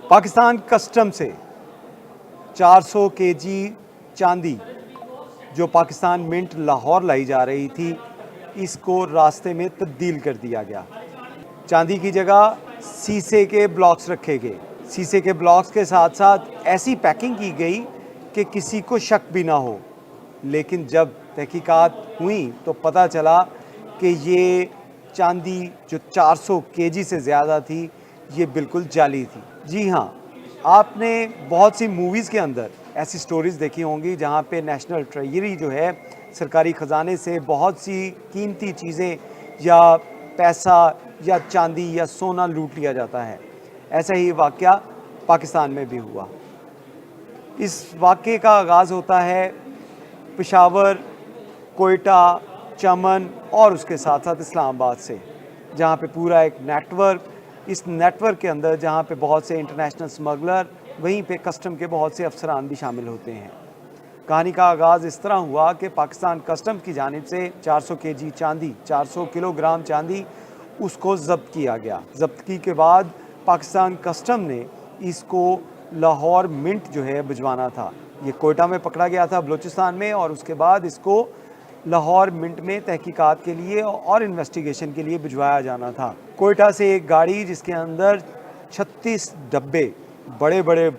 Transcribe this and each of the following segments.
Pakistan custom से 400 KG चांदी जो पाकिस्तान मिंट लाहौर लाई जा रही थी, इसको रास्ते में तब्दील कर दिया गया। चांदी की जगह शीशे के ब्लॉक्स रखे गए। शीशे के ब्लॉक्स के साथ साथ ऐसी पैकिंग की गई कि किसी को शक भी ना हो। लेकिन जब तहकीकात हुई तो पता चला कि ये चांदी जो 400 केजी से ज़्यादा थी, ये बिल्कुल जाली थी। जी हाँ, आपने बहुत सी मूवीज़ के अंदर ऐसी स्टोरीज़ देखी होंगी जहाँ पे नेशनल ट्रेजरी जो है, सरकारी ख़जाने से बहुत सी कीमती चीज़ें या पैसा या चांदी या सोना लूट लिया जाता है। ऐसा ही वाक़या पाकिस्तान में भी हुआ। इस वाक़े का आगाज़ होता है पेशावर, कोयटा, चमन और उसके साथ साथ इस्लामाबाद से, जहाँ पे पूरा एक नेटवर्क, इस नेटवर्क के अंदर जहाँ पे बहुत से इंटरनेशनल स्मगलर, वहीं पे कस्टम के बहुत से अफसरान भी शामिल होते हैं। कहानी का आगाज़ इस तरह हुआ कि पाकिस्तान कस्टम की जानिब से 400 केजी चांदी, 400 किलोग्राम चांदी उसको ज़ब्त किया गया। ज़ब्तगी के बाद पाकिस्तान कस्टम ने इसको लाहौर मिंट जो है भिजवाना था। ये कोयटा में पकड़ा गया था, बलूचिस्तान में, और उसके बाद इसको लाहौर मिंट में तहकीकात के लिए और इन्वेस्टिगेशन के लिए भिजवाया जाना था। कोयटा से एक गाड़ी जिसके अंदर 36 डब्बे, बड़े बड़े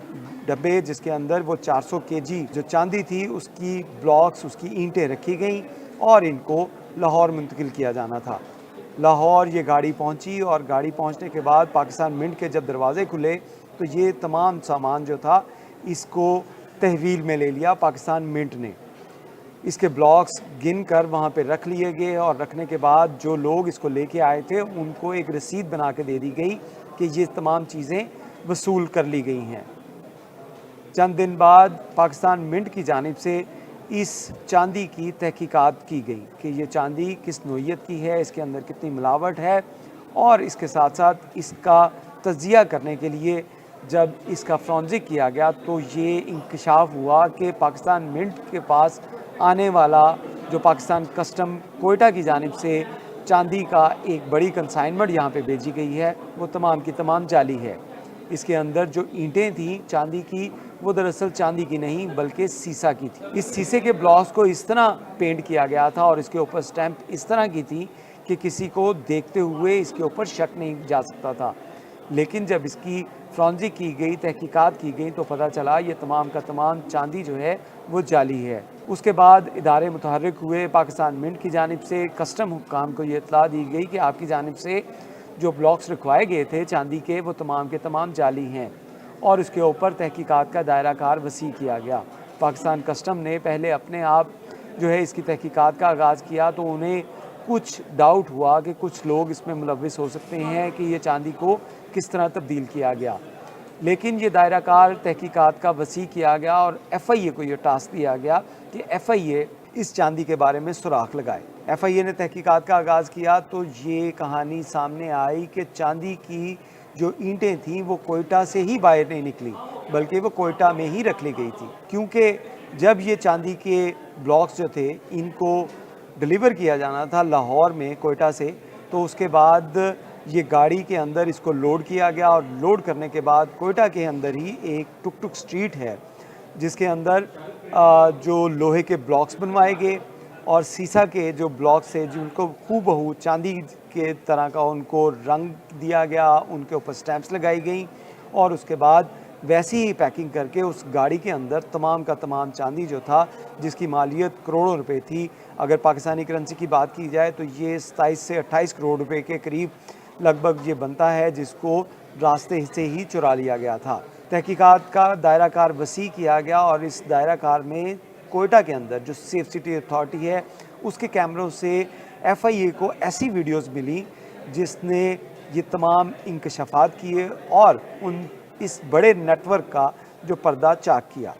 डब्बे, जिसके अंदर वो 400 केजी जो चांदी थी उसकी ब्लॉक्स, उसकी ईंटें रखी गईं और इनको लाहौर मुंतकिल किया जाना था। लाहौर ये गाड़ी पहुंची और गाड़ी पहुंचने के बाद पाकिस्तान मिंट के जब दरवाज़े खुले तो ये तमाम सामान जो था इसको तहवील में ले लिया पाकिस्तान मिंट ने। इसके ब्लॉक्स गिन कर वहाँ पे रख लिए गए और रखने के बाद जो लोग इसको लेके आए थे उनको एक रसीद बना के दे दी गई कि ये तमाम चीज़ें वसूल कर ली गई हैं। चंद दिन बाद पाकिस्तान मिंट की जानिब से इस चांदी की तहकीकात की गई कि ये चांदी किस नोयत की है, इसके अंदर कितनी मिलावट है, और इसके साथ साथ इसका तज्जिया करने के लिए जब इसका फॉरेंसिक किया गया तो ये इंकशाफ हुआ कि पाकिस्तान मिंट के पास आने वाला जो पाकिस्तान कस्टम कोयटा की जानिब से चांदी का एक बड़ी कंसाइनमेंट यहाँ पे भेजी गई है, वो तमाम की तमाम जाली है। इसके अंदर जो ईंटें थी चांदी की, वो दरअसल चांदी की नहीं बल्कि सीसा की थी। इस शीशे के ब्लॉक्स को इस तरह पेंट किया गया था और इसके ऊपर स्टैंप इस तरह की थी कि किसी को देखते हुए इसके ऊपर शक नहीं जा सकता था। लेकिन जब इसकी फॉरेंसिक की गई, तहकीकात की गई, तो पता चला ये तमाम का तमाम चांदी जो है वो जाली है। उसके बाद इदारे मुतहर्रिक हुए। पाकिस्तान मिंट की जानिब से कस्टम हुक्काम को ये इत्तला दी गई कि आपकी जानिब से जो ब्लॉक्स रखवाए गए थे चांदी के, वो तमाम के तमाम जाली हैं, और इसके ऊपर तहकीकात का दायरा कार वसी किया गया। पाकिस्तान कस्टम ने पहले अपने आप जो है इसकी तहकीकात का आगाज़ किया तो उन्हें कुछ डाउट हुआ कि कुछ लोग इसमें मुलव्विस हो सकते हैं कि ये चांदी को किस तरह तब्दील किया गया। लेकिन ये दायरा कार तहकीकात का वसी किया गया और FIA को ये टास्क दिया गया कि FIA इस चांदी के बारे में सुराख लगाए। FIA ने तहकीकात का आगाज़ किया तो ये कहानी सामने आई कि चांदी की जो ईंटें थीं वो कोयटा से ही बाहर नहीं निकली, बल्कि वो कोयटा में ही रख ली गई थी। क्योंकि जब ये चांदी के ब्लॉक्स जो थे इनको डिलीवर किया जाना था लाहौर में कोयटा से, तो उसके बाद ये गाड़ी के अंदर इसको लोड किया गया और लोड करने के बाद कोयटा के अंदर ही एक टुक टुक स्ट्रीट है जिसके अंदर जो लोहे के ब्लॉक्स बनवाए गए और सीसा के जो ब्लॉक्स थे जिनको हूबहू चांदी के तरह का उनको रंग दिया गया, उनके ऊपर स्टैंप्स लगाई गई और उसके बाद वैसी ही पैकिंग करके उस गाड़ी के अंदर तमाम का तमाम चांदी जो था, जिसकी मालियत करोड़ों रुपए थी, अगर पाकिस्तानी करेंसी की बात की जाए तो ये 27 से 28 करोड़ रुपए के करीब लगभग ये बनता है, जिसको रास्ते से ही चुरा लिया गया था। तहकीकात का दायरा कार वसी किया गया और इस दायरा कार में कोयटा के अंदर जो सेफ सिटी अथॉरिटी है उसके कैमरों से FIA को ऐसी वीडियोस मिली जिसने ये तमाम इंकशाफात किए और इस बड़े नेटवर्क का जो पर्दा चाक किया।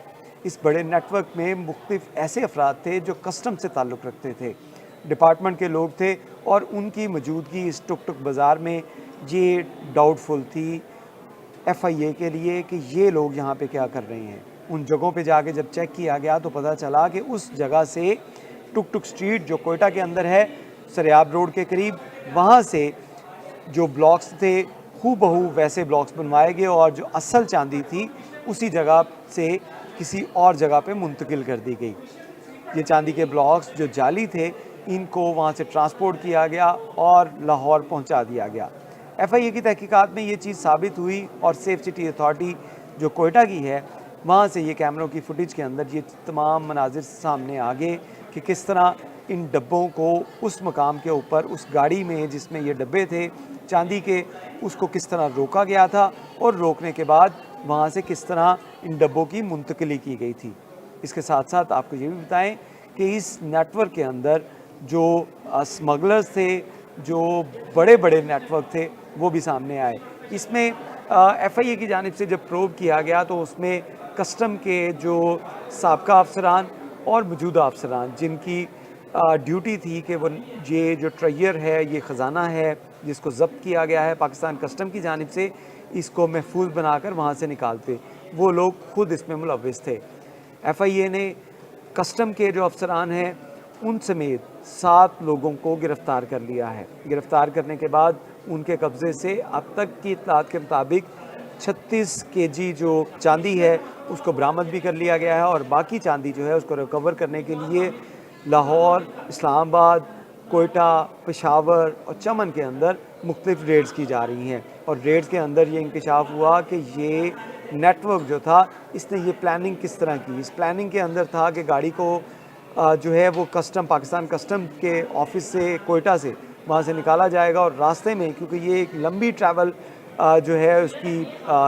इस बड़े नेटवर्क में मुख्तलिफ ऐसे अफराद थे जो कस्टम से ताल्लुक़ रखते थे, डिपार्टमेंट के लोग थे, और उनकी मौजूदगी इस टुक टुक बाज़ार में ये डाउटफुल थी FIA के लिए कि ये लोग यहाँ पे क्या कर रहे हैं। उन जगहों पे जाके जब चेक किया गया तो पता चला कि उस जगह से टुक टुक स्ट्रीट जो कोयटा के अंदर है, सरियाब रोड के करीब, वहाँ से जो ब्लॉक्स थे हूबहू वैसे ब्लॉक्स बनवाए गए और जो असल चांदी थी उसी जगह से किसी और जगह पे मुंतकिल कर दी गई। ये चांदी के ब्लॉक्स जो जाली थे, इनको वहाँ से ट्रांसपोर्ट किया गया और लाहौर पहुँचा दिया गया। एफआईए की तहकीकात में ये चीज़ साबित हुई और सेफ सिटी अथॉरिटी जो कोयटा की है, वहाँ से ये कैमरों की फुटेज के अंदर ये तमाम मनाजिर सामने आ गए कि किस तरह इन डब्बों को उस मकाम के ऊपर, उस गाड़ी में जिसमें ये डब्बे थे चांदी के, उसको किस तरह रोका गया था और रोकने के बाद वहाँ से किस तरह इन डब्बों की मुंतकिली की गई थी। इसके साथ साथ आपको ये भी बताएं कि इस नेटवर्क के अंदर जो स्मगलर्स थे, जो बड़े बड़े नेटवर्क थे, वो भी सामने आए। इसमें एफआईए की जानिब से जब प्रोब किया गया तो उसमें कस्टम के जो साबका अफसरान और मौजूदा अफसरान जिनकी ड्यूटी थी कि वो ये जो ट्रेजर है, ये ख़जाना है जिसको ज़ब्त किया गया है पाकिस्तान कस्टम की जानिब से, इसको महफूज बनाकर वहाँ से निकालते, वो लोग खुद इसमें मुलव्विस थे। एफआईए ने कस्टम के जो अफसरान हैं उन समेत 7 लोगों को गिरफ़्तार कर लिया है। गिरफ़्तार करने के बाद उनके कब्ज़े से अब तक की इत्तलात के मुताबिक 36 केजी जो चांदी है उसको बरामद भी कर लिया गया है और बाकी चांदी जो है उसको रिकवर करने के लिए लाहौर, इस्लामाबाद, कोयटा, पेशावर और चमन के अंदर मुख्तलिफ रेड्स की जा रही हैं। और रेड्स के अंदर ये इंकशाफ हुआ कि ये नेटवर्क जो था, इसने ये प्लानिंग किस तरह की। इस प्लानिंग के अंदर था कि गाड़ी को जो है वो कस्टम, पाकिस्तान कस्टम के ऑफिस से, कोयटा से वहाँ से निकाला जाएगा और रास्ते में, क्योंकि ये एक लंबी ट्रैवल जो है उसकी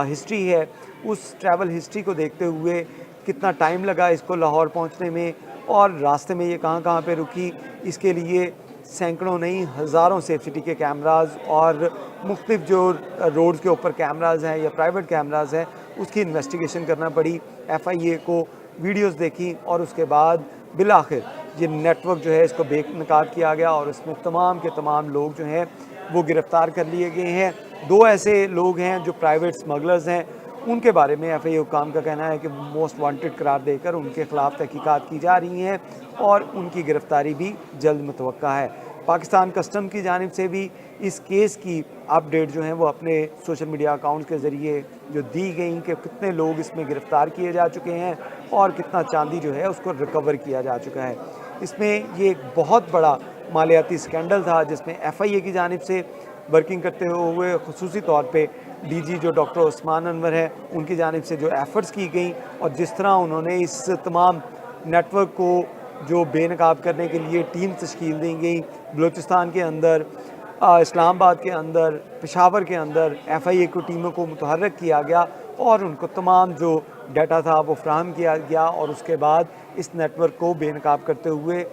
हिस्ट्री है, उस ट्रैवल हिस्ट्री को देखते हुए कितना टाइम लगा इसको लाहौर पहुँचने में और रास्ते में ये कहाँ कहाँ पे रुकी, इसके लिए सैकड़ों नहीं हज़ारों सेफ सिटी के कैमराज और मुख्तलिफ जो रोड्स के ऊपर कैमराज हैं या प्राइवेट कैमराज हैं उसकी इन्वेस्टिगेशन करना पड़ी। एफआईए को वीडियोस देखी और उसके बाद बिलाखिर ये नेटवर्क जो है इसको बेनकाब किया गया और उसमें तमाम के तमाम लोग जो हैं वो गिरफ़्तार कर लिए गए हैं। 2 ऐसे लोग हैं जो प्राइवेट स्मगलर्स हैं, उनके बारे में एफआईए हुक्काम का कहना है कि मोस्ट वांटेड करार देकर उनके ख़िलाफ़ तहकीकात की जा रही हैं और उनकी गिरफ़्तारी भी जल्द मुतवक्का है। पाकिस्तान कस्टम की जानिब से भी इस केस की अपडेट जो है वो अपने सोशल मीडिया अकाउंट्स के ज़रिए जो दी गई कि कितने लोग इसमें गिरफ़्तार किए जा चुके हैं और कितना चांदी जो है उसको रिकवर किया जा चुका है। इसमें ये एक बहुत बड़ा मालियाती स्कैंडल था जिसमें एफआईए की जानिब से वर्किंग करते हुए खुसूसी तौर पे डीजी जो डॉक्टर उस्मान अनवर है उनकी जानिब से जो एफ़र्ट्स की गई और जिस तरह उन्होंने इस तमाम नेटवर्क को जो बेनकाब करने के लिए टीम तश्कील दी गई, बलूचिस्तान के अंदर, इस्लामाबाद के अंदर, पेशावर के अंदर एफआईए की टीमों को मुतहर्रिक किया गया और उनको तमाम जो डाटा था वो फ्राहम किया गया और उसके बाद इस नेटवर्क को बेनकाब करते हुए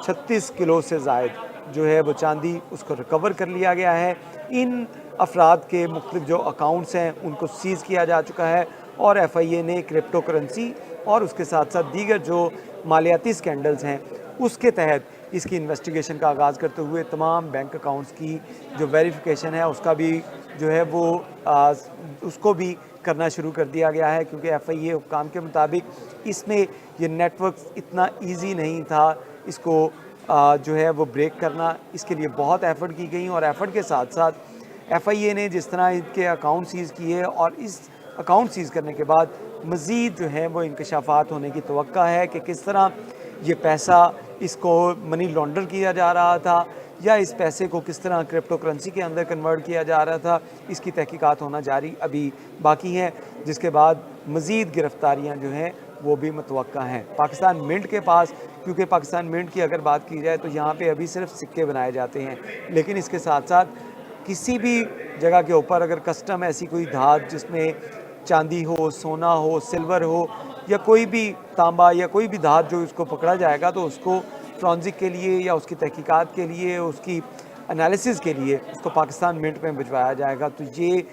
36 किलो से ज़ायद जो है वो चांदी उसको रिकवर कर लिया गया है। इन अफराद के मुख्तलिफ जो अकाउंट्स हैं उनको सीज़ किया जा चुका है और एफआईए ने क्रिप्टो करेंसी और उसके साथ साथ दीगर जो मालियाती स्कैंडल्स हैं उसके तहत इसकी इन्वेस्टिगेशन का आगाज़ करते हुए तमाम बैंक अकाउंट्स की जो वेरिफिकेशन है उसका भी जो है वो उसको भी करना शुरू कर दिया गया है, क्योंकि एफआईए हुक्काम के मुताबिक इसमें ये नेटवर्क इतना ईजी नहीं था इसको जो है वो ब्रेक करना। इसके लिए बहुत एफ़र्ट की गई और एफ़र्ट के साथ साथ एफआईए ने जिस तरह इनके अकाउंट सीज़ किए और इस अकाउंट सीज़ करने के बाद मज़ीद जो है वो इंकशाफात होने की तवक्का है कि किस तरह ये पैसा इसको मनी लॉन्डर किया जा रहा था या इस पैसे को किस तरह क्रिप्टो करेंसी के अंदर कन्वर्ट किया जा रहा था। इसकी तहकीकात होना जारी अभी बाकी है, जिसके बाद मज़ीद गिरफ़्तारियाँ जो हैं वो भी मुतवक्का हैं। पाकिस्तान मिंट के पास, क्योंकि पाकिस्तान मिंट की अगर बात की जाए तो यहाँ पे अभी सिर्फ सिक्के बनाए जाते हैं, लेकिन इसके साथ साथ किसी भी जगह के ऊपर अगर कस्टम ऐसी कोई धात जिसमें चांदी हो, सोना हो, सिल्वर हो या कोई भी तांबा या कोई भी धात जो इसको पकड़ा जाएगा तो उसको फ्रॉन्जिक के लिए या उसकी तहकीकात के लिए, उसकी एनालिसिस के लिए उसको पाकिस्तान मिंट में भिजवाया जाएगा। तो ये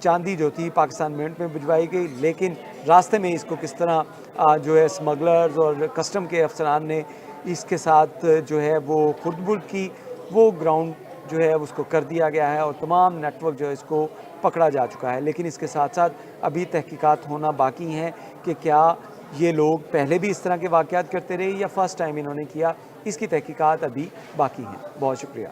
चांदी जो थी पाकिस्तान मिंट में भिजवाई गई, लेकिन रास्ते में इसको किस तरह जो है स्मगलर्स और कस्टम के अफसरान ने इसके साथ जो है वो खुर्द-बुर्द की, वो ग्राउंड जो है उसको कर दिया गया है और तमाम नेटवर्क जो है इसको पकड़ा जा चुका है। लेकिन इसके साथ साथ अभी तहकीकात होना बाकी हैं कि क्या ये लोग पहले भी इस तरह के वाक़यात करते रहे या फ़र्स्ट टाइम इन्होंने किया, इसकी तहकीकात अभी बाकी हैं। बहुत शुक्रिया।